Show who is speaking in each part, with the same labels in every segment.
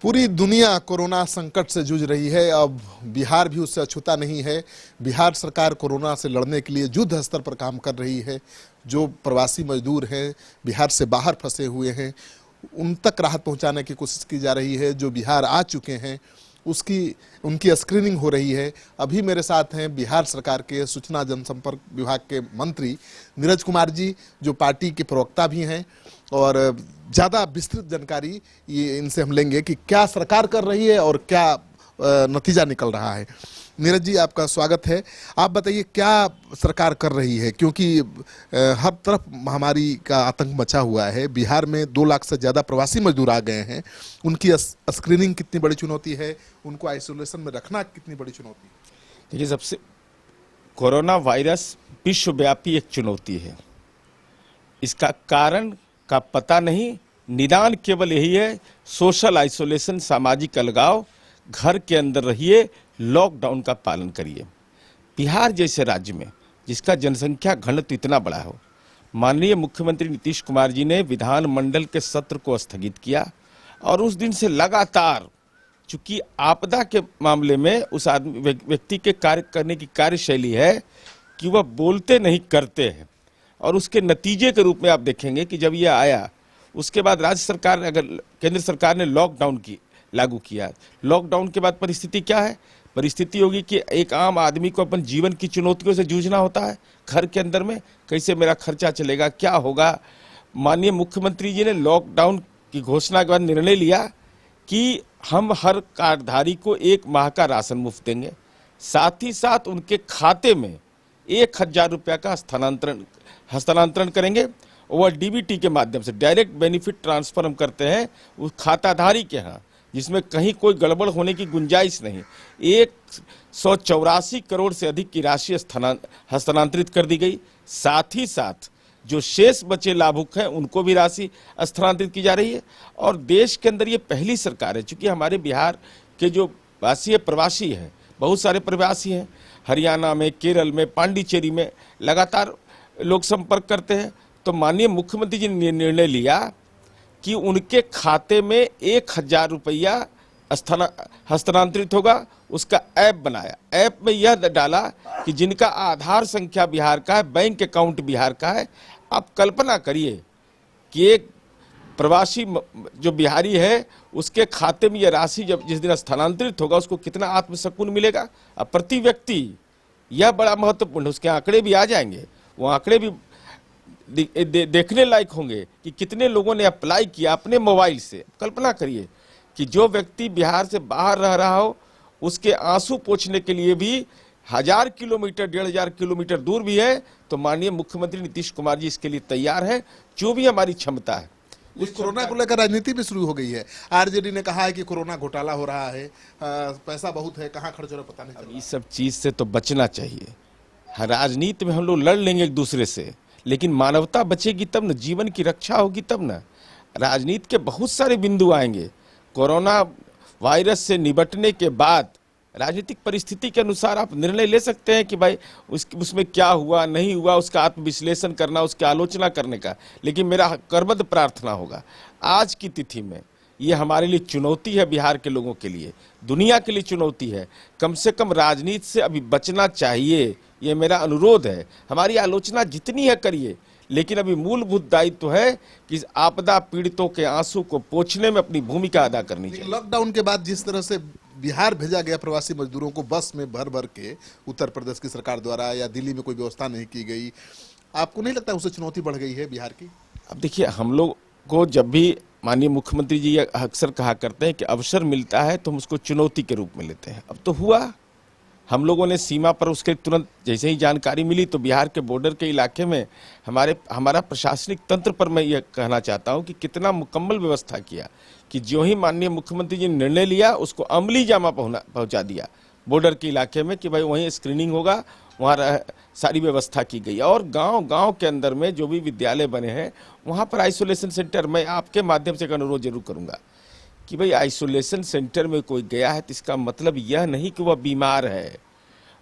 Speaker 1: पूरी दुनिया कोरोना संकट से जूझ रही है। अब बिहार भी उससे अछूता नहीं है। बिहार सरकार कोरोना से लड़ने के लिए युद्ध स्तर पर काम कर रही है। जो प्रवासी मजदूर हैं, बिहार से बाहर फंसे हुए हैं, उन तक राहत पहुंचाने की कोशिश की जा रही है। जो बिहार आ चुके हैं उनकी स्क्रीनिंग हो रही है। अभी मेरे साथ हैं बिहार सरकार के सूचना जनसंपर्क विभाग के मंत्री नीरज कुमार जी, जो पार्टी के प्रवक्ता भी हैं, और ज़्यादा विस्तृत जानकारी ये इनसे हम लेंगे कि क्या सरकार कर रही है और क्या नतीजा निकल रहा है। नीरज जी, आपका स्वागत है। आप बताइए क्या सरकार कर रही है, क्योंकि हर तरफ महामारी का आतंक मचा हुआ है। बिहार में 2 लाख से ज़्यादा प्रवासी मजदूर आ गए हैं। उनकी स्क्रीनिंग कितनी बड़ी चुनौती है, उनको आइसोलेशन में रखना कितनी बड़ी चुनौती है?
Speaker 2: देखिए, सबसे कोरोना वायरस विश्वव्यापी एक चुनौती है। इसका कारण का पता नहीं, निदान केवल यही है, सोशल आइसोलेशन, सामाजिक अलगाव, घर के अंदर रहिए, लॉकडाउन का पालन करिए। बिहार जैसे राज्य में जिसका जनसंख्या घनत्व इतना बड़ा हो, माननीय मुख्यमंत्री नीतीश कुमार जी ने विधानमंडल के सत्र को स्थगित किया और उस दिन से लगातार, चूंकि आपदा के मामले में उस आदमी व्यक्ति के कार्य करने की कार्यशैली है कि वह बोलते नहीं करते हैं, और उसके नतीजे के रूप में आप देखेंगे कि जब यह आया उसके बाद राज्य सरकार, अगर केंद्र सरकार ने लॉकडाउन लागू किया, लॉकडाउन के बाद परिस्थिति क्या है? परिस्थिति होगी कि एक आम आदमी को अपन जीवन की चुनौतियों से जूझना होता है। घर के अंदर में कैसे मेरा खर्चा चलेगा, क्या होगा। माननीय मुख्यमंत्री जी ने लॉकडाउन की घोषणा के बाद निर्णय लिया कि हम हर कार्डधारी को 1 माह का राशन मुफ्त देंगे, साथ ही साथ उनके खाते में 1000 रुपया का हस्तांतरण करेंगे। और डीबीटी के माध्यम से डायरेक्ट बेनिफिट ट्रांसफर हम करते हैं उस खाताधारी के यहाँ, जिसमें कहीं कोई गड़बड़ होने की गुंजाइश नहीं। 184 करोड़ से अधिक की राशि हस्तांतरित कर दी गई। साथ ही साथ जो शेष बचे लाभुक हैं उनको भी राशि स्थानांतरित की जा रही है। और देश के अंदर ये पहली सरकार है, चूंकि हमारे बिहार के जो वासी है, प्रवासी हैं, बहुत सारे प्रवासी हैं, हरियाणा में, केरल में, पांडिचेरी में लगातार लोग संपर्क करते हैं। तो माननीय मुख्यमंत्री जी ने निर्णय लिया कि उनके खाते में 1000 रुपया हस्तांतरित होगा। उसका ऐप बनाया, ऐप में यह डाला कि जिनका आधार संख्या बिहार का है, बैंक अकाउंट बिहार का है। आप कल्पना करिए कि एक प्रवासी जो बिहारी है उसके खाते में यह राशि जब जिस दिन स्थानांतरित होगा उसको कितना आत्मसुकून मिलेगा। अब प्रति व्यक्ति यह बड़ा महत्वपूर्ण है। उसके आंकड़े भी आ जाएंगे, वो आंकड़े भी देखने लायक होंगे कि कितने लोगों ने अप्लाई किया अपने मोबाइल से। कल्पना करिए कि जो व्यक्ति बिहार से बाहर रह रहा हो, उसके आंसू पोंछने के लिए भी 1000 किलोमीटर, 1500 किलोमीटर दूर भी है, तो माननीय मुख्यमंत्री नीतीश कुमार जी इसके लिए तैयार हैं, जो भी हमारी क्षमता है।
Speaker 1: उस कोरोना को लेकर राजनीति भी शुरू हो गई है। आरजेडी ने कहा है कि कोरोना घोटाला हो रहा है, पैसा बहुत है, कहाँ खर्च हो रहा है पता नहीं।
Speaker 2: इस सब चीज से तो बचना चाहिए। राजनीति में हम लोग लड़ लेंगे एक दूसरे से, लेकिन मानवता बचेगी तब न, जीवन की रक्षा होगी तब न। राजनीति के बहुत सारे बिंदु आएंगे। कोरोना वायरस से निपटने के बाद राजनीतिक परिस्थिति के अनुसार आप निर्णय ले सकते हैं कि भाई उसमें क्या हुआ नहीं हुआ, उसका आत्मविश्लेषण करना, उसकी आलोचना करने का। लेकिन मेरा करबद्ध प्रार्थना होगा, आज की तिथि में ये हमारे लिए चुनौती है, बिहार के लोगों के लिए, दुनिया के लिए चुनौती है। कम से कम राजनीति से अभी बचना चाहिए, ये मेरा अनुरोध है। हमारी आलोचना जितनी है करिए, लेकिन अभी मूलभूत दायित्व है कि आपदा पीड़ितों के आंसू को पोंछने में अपनी भूमिका अदा करनी चाहिए।
Speaker 1: लॉकडाउन के बाद जिस तरह से बिहार भेजा गया प्रवासी मजदूरों को बस में भर भर के, उत्तर प्रदेश की सरकार द्वारा या दिल्ली में कोई व्यवस्था नहीं की गई, आपको नहीं लगता उससे चुनौती बढ़ गई है बिहार की?
Speaker 2: अब देखिए, हम लोग को जब भी माननीय मुख्यमंत्री जी अक्सर कहा करते हैं कि अवसर मिलता है तो हम उसको चुनौती के रूप में लेते हैं। अब तो हुआ, हम लोगों ने सीमा पर उसके तुरंत जैसे ही जानकारी मिली तो बिहार के बॉर्डर के इलाके में हमारा प्रशासनिक तंत्र पर मैं ये कहना चाहता हूँ कि कितना मुकम्मल व्यवस्था किया कि जो ही माननीय मुख्यमंत्री जी ने निर्णय लिया उसको अमली जामा पहुँचा दिया बॉर्डर के इलाके में कि भाई वहीं स्क्रीनिंग होगा, वहाँ सारी व्यवस्था की गई। और गांव के अंदर में जो भी विद्यालय बने हैं वहाँ पर आइसोलेशन सेंटर, मैं आपके माध्यम से एक अनुरोध जरूर करूँगा कि भाई आइसोलेशन सेंटर में कोई गया है तो इसका मतलब यह नहीं कि वह बीमार है।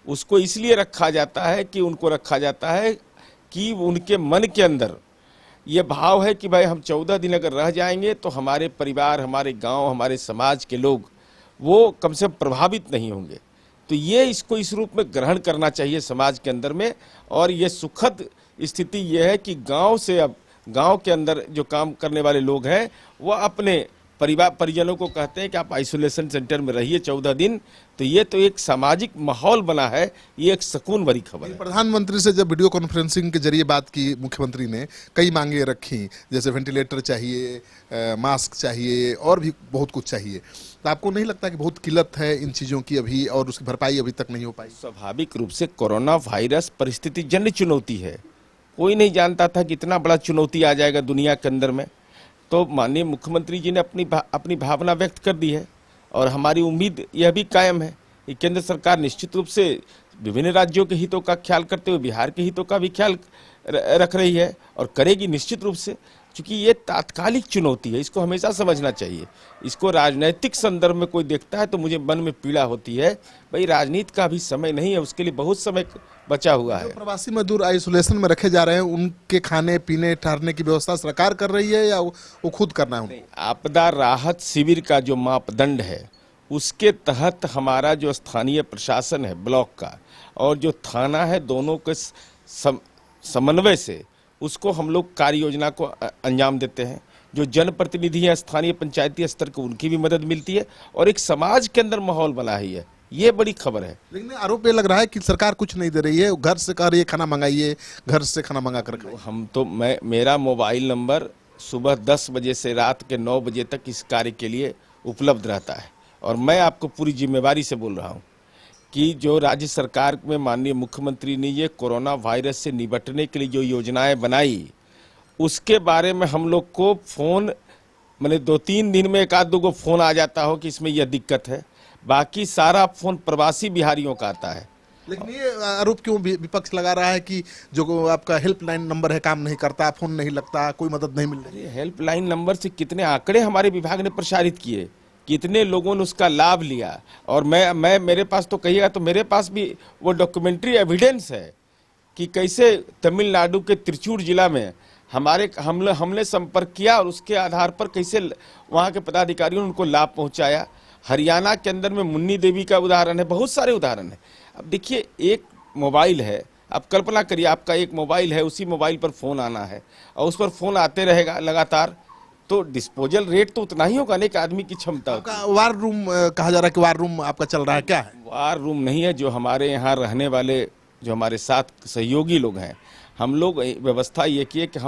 Speaker 2: उसको इसलिए रखा जाता है कि उनको रखा जाता है कि उनके मन के अंदर ये भाव है कि भाई हम 14 दिन अगर रह जाएंगे तो हमारे परिवार, हमारे गांव, हमारे समाज के लोग वो कम से कम प्रभावित नहीं होंगे। तो ये इसको इस रूप में ग्रहण करना चाहिए समाज के अंदर में। और ये सुखद स्थिति ये है कि गांव से अब गांव के अंदर जो काम करने वाले लोग हैं वो अपने परिवार परिजनों को कहते हैं कि आप आइसोलेशन सेंटर में रहिए 14 दिन। तो ये तो एक सामाजिक माहौल बना है, ये एक सुकून भरी खबर है।
Speaker 1: प्रधानमंत्री से जब वीडियो कॉन्फ्रेंसिंग के जरिए बात की मुख्यमंत्री ने, कई मांगे रखी, जैसे वेंटिलेटर चाहिए, मास्क चाहिए और भी बहुत कुछ चाहिए। तो आपको नहीं लगता कि बहुत किल्लत है इन चीज़ों की अभी और उसकी भरपाई अभी तक नहीं हो पाई?
Speaker 2: स्वाभाविक रूप से कोरोना वायरस परिस्थिति जन्य चुनौती है। कोई नहीं जानता था कि इतना बड़ा चुनौती आ जाएगा दुनिया के अंदर में। तो माननीय मुख्यमंत्री जी ने अपनी भावना व्यक्त कर दी है और हमारी उम्मीद यह भी कायम है कि केंद्र सरकार निश्चित रूप से विभिन्न राज्यों के हितों का ख्याल करते हुए बिहार के हितों का भी ख्याल रख रही है और करेगी निश्चित रूप से। क्योंकि ये तात्कालिक चुनौती है, इसको हमेशा समझना चाहिए। इसको राजनीतिक संदर्भ में कोई देखता है तो मुझे मन में पीड़ा होती है। भाई राजनीति का भी समय नहीं है, उसके लिए बहुत समय बचा हुआ है।
Speaker 1: प्रवासी मजदूर आइसोलेशन में रखे जा रहे हैं, उनके खाने पीने ठहरने की व्यवस्था सरकार कर रही है या वो खुद करना है उनको?
Speaker 2: आपदा राहत शिविर का जो मापदंड है उसके तहत हमारा जो स्थानीय प्रशासन है ब्लॉक का और जो थाना है, दोनों के समन्वय से उसको हम लोग कार्य योजना को अंजाम देते हैं। जो जनप्रतिनिधि हैं स्थानीय पंचायती स्तर के, उनकी भी मदद मिलती है और एक समाज के अंदर माहौल बना है। ये बड़ी खबर है।
Speaker 1: लेकिन आरोप ये लग रहा है कि सरकार कुछ नहीं दे रही है, घर से कह रही है खाना मंगाइए, घर से खाना मंगा कर खाइए।
Speaker 2: हम तो मेरा मोबाइल नंबर सुबह 10 बजे से रात के 9 बजे तक इस कार्य के लिए उपलब्ध रहता है और मैं आपको पूरी जिम्मेवारी से बोल रहा हूँ कि जो राज्य सरकार में माननीय मुख्यमंत्री ने ये कोरोना वायरस से निपटने के लिए जो योजनाएं बनाई, उसके बारे में हम लोग को फोन मैंने 2-3 दिन में 1-2 को फोन आ जाता हो कि इसमें यह दिक्कत है। बाकी सारा फोन प्रवासी बिहारियों का आता है।
Speaker 1: लेकिन ये आरोप क्यों विपक्ष लगा रहा है कि जो आपका हेल्पलाइन नंबर है काम नहीं करता, फोन नहीं लगता, कोई मदद नहीं मिल रही?
Speaker 2: हेल्पलाइन नंबर से कितने आंकड़े हमारे विभाग ने प्रसारित किए, कितने लोगों ने उसका लाभ लिया। और मैं मेरे पास तो कहिएगा तो मेरे पास भी वो डॉक्यूमेंट्री एविडेंस है कि कैसे तमिलनाडु के त्रिचूर जिला में हमने संपर्क किया और उसके आधार पर कैसे वहाँ के पदाधिकारियों ने उनको लाभ पहुँचाया। हरियाणा के अंदर में मुन्नी देवी का उदाहरण है, बहुत सारे उदाहरण है। अब देखिए, एक मोबाइल है, आप कल्पना करिए आपका एक मोबाइल है, उसी मोबाइल पर फ़ोन आना है और उस पर फ़ोन आते रहेगा लगातार, तो डिस्पोजल रेट तो उतना ही होगा ना एक आदमी की क्षमता।
Speaker 1: आपका वार रूम कहा जा रहा है कि वार रूम आपका चल रहा है, क्या है?
Speaker 2: वार रूम नहीं है, जो हमारे यहाँ रहने वाले जो हमारे साथ सहयोगी लोग हैं, हम लोग व्यवस्था ये की है कि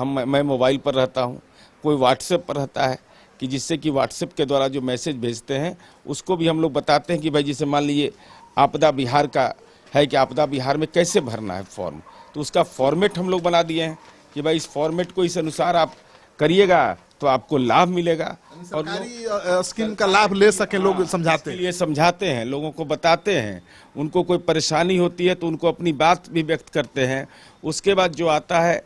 Speaker 2: मैं मोबाइल पर रहता हूँ, कोई व्हाट्सएप पर रहता है कि जिससे कि व्हाट्सएप के द्वारा जो मैसेज भेजते हैं उसको भी हम लोग बताते हैं कि भाई जैसे मान लीजिए आपदा बिहार का है कि आपदा बिहार में कैसे भरना है फॉर्म, तो उसका फॉर्मेट हम लोग बना दिए हैं कि भाई इस फॉर्मेट को इस अनुसार आप करिएगा तो आपको लाभ मिलेगा। और
Speaker 1: स्कीम का लाभ ले सके लोग समझाते हैं,
Speaker 2: ये समझाते हैं, लोगों को बताते हैं। उनको कोई परेशानी होती है तो उनको अपनी बात भी व्यक्त करते हैं। उसके बाद जो आता है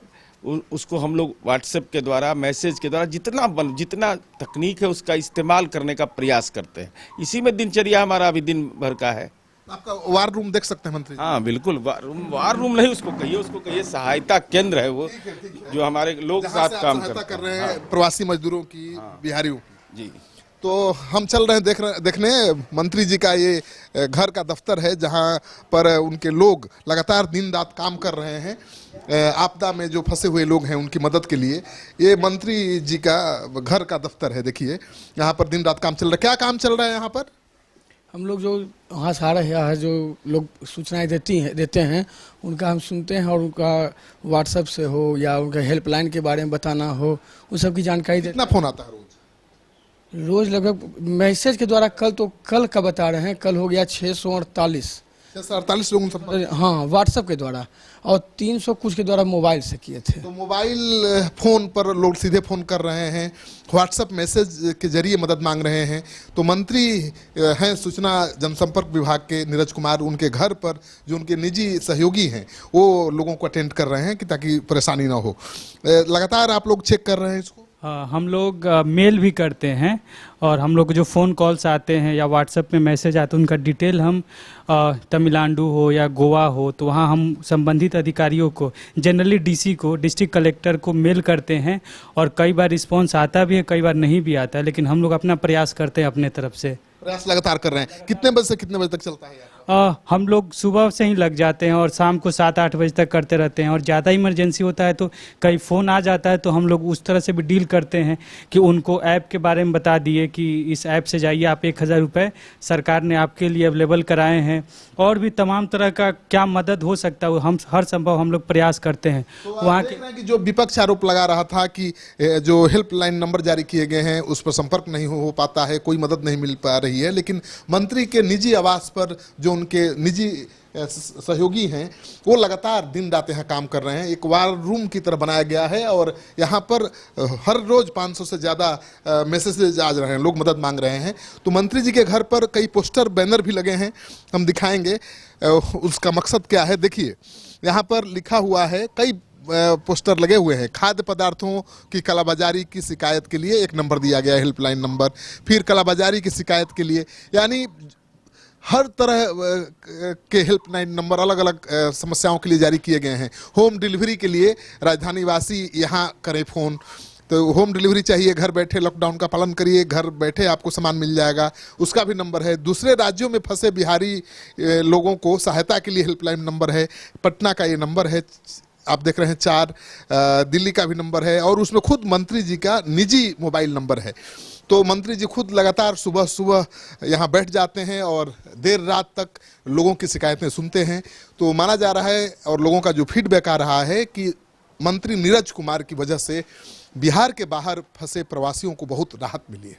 Speaker 2: उसको हम लोग व्हाट्सएप के द्वारा, मैसेज के द्वारा जितना तकनीक है उसका इस्तेमाल करने का प्रयास करते हैं। इसी में दिनचर्या हमारा अभी दिन भर का है।
Speaker 1: आपका वार रूम देख सकते हैं मंत्री जी?
Speaker 2: हाँ बिल्कुल, वार रूम नहीं उसको कहिए सहायता केंद्र है वो, जो हमारे लोग साथ काम
Speaker 1: कर रहे हैं प्रवासी मजदूरों की, बिहारियों की।
Speaker 2: जी,
Speaker 1: तो हम चल रहे हैं देखने मंत्री जी का ये घर का दफ्तर है जहां पर उनके लोग लगातार दिन रात काम कर रहे हैं आपदा में जो फंसे हुए लोग हैं उनकी मदद के लिए। ये मंत्री जी का घर का दफ्तर है, देखिए यहाँ पर दिन रात काम चल रहा है। क्या काम चल रहा है यहाँ पर?
Speaker 3: हम लोग जो वहाँ से आ रहे हैं, जो लोग सूचनाएं देते हैं उनका हम सुनते हैं और उनका व्हाट्सएप से हो या उनका हेल्पलाइन के बारे में बताना हो, उन सब की जानकारी
Speaker 1: कितना फोन आता है
Speaker 3: रोज लगभग मैसेज के द्वारा। कल का बता रहे हैं, कल हो गया
Speaker 1: 648 लोगों।
Speaker 3: हाँ, व्हाट्सएप के द्वारा, और 300 कुछ के द्वारा मोबाइल से किए थे।
Speaker 1: तो मोबाइल फोन पर लोग सीधे फोन कर रहे हैं, व्हाट्सएप मैसेज के जरिए मदद मांग रहे हैं। तो मंत्री हैं सूचना जनसंपर्क विभाग के नीरज कुमार, उनके घर पर जो उनके निजी सहयोगी हैं वो लोगों को अटेंड कर रहे हैं कि ताकि परेशानी ना हो। लगातार आप लोग चेक कर रहे हैं इसको?
Speaker 4: हम लोग मेल भी करते हैं और हम लोग को जो फ़ोन कॉल्स आते हैं या व्हाट्सएप में मैसेज आते हैं उनका डिटेल हम तमिलनाडु हो या गोवा हो तो वहाँ हम संबंधित अधिकारियों को जनरली डीसी को डिस्ट्रिक्ट कलेक्टर को मेल करते हैं और कई बार रिस्पांस आता भी है, कई बार नहीं भी आता है, लेकिन हम लोग अपना प्रयास करते हैं अपने तरफ से।
Speaker 1: प्रयास लगातार कर रहे हैं। कितने बजे से कितने बजे तक चलता है यार?
Speaker 4: हम लोग सुबह से ही लग जाते हैं और शाम को 7-8 बजे तक करते रहते हैं और ज़्यादा इमरजेंसी होता है तो कई फ़ोन आ जाता है तो हम लोग उस तरह से भी डील करते हैं कि उनको ऐप के बारे में बता दिए कि इस ऐप से जाइए, आप 1000 रुपये सरकार ने आपके लिए अवेलेबल कराए हैं और भी तमाम तरह का क्या मदद हो सकता है हम हर संभव हम लोग प्रयास करते हैं।
Speaker 1: तो आप
Speaker 4: वहाँ
Speaker 1: देख
Speaker 4: के
Speaker 1: रहे हैं कि जो विपक्ष आरोप लगा रहा था कि जो हेल्पलाइन नंबर जारी किए गए हैं उस पर संपर्क नहीं हो पाता है, कोई मदद नहीं मिल पा रही है, लेकिन मंत्री के निजी आवास पर जो उनके निजी सहयोगी हैं वो लगातार दिन रात यहाँ काम कर रहे हैं। एक वार रूम की तरह बनाया गया है और यहाँ पर हर रोज 500 से ज़्यादा मैसेजेज आ रहे हैं, लोग मदद मांग रहे हैं। तो मंत्री जी के घर पर कई पोस्टर बैनर भी लगे हैं, हम दिखाएंगे उसका मकसद क्या है। देखिए यहाँ पर लिखा हुआ है, कई पोस्टर लगे हुए हैं। खाद्य पदार्थों की कालाबाजारी की शिकायत के लिए एक नंबर दिया गया है, हेल्पलाइन नंबर, फिर कालाबाजारी की शिकायत के लिए, यानी हर तरह के हेल्पलाइन नंबर अलग अलग समस्याओं के लिए जारी किए गए हैं। होम डिलीवरी के लिए राजधानी वासी यहाँ करें फ़ोन, तो होम डिलीवरी चाहिए, घर बैठे लॉकडाउन का पालन करिए, घर बैठे आपको सामान मिल जाएगा, उसका भी नंबर है। दूसरे राज्यों में फंसे बिहारी लोगों को सहायता के लिए हेल्पलाइन नंबर है, पटना का ये नंबर है, आप देख रहे हैं 4, दिल्ली का भी नंबर है और उसमें खुद मंत्री जी का निजी मोबाइल नंबर है। तो मंत्री जी खुद लगातार सुबह सुबह यहाँ बैठ जाते हैं और देर रात तक लोगों की शिकायतें सुनते हैं। तो माना जा रहा है और लोगों का जो फीडबैक आ रहा है कि मंत्री नीरज कुमार की वजह से बिहार के बाहर फंसे प्रवासियों को बहुत राहत मिली है।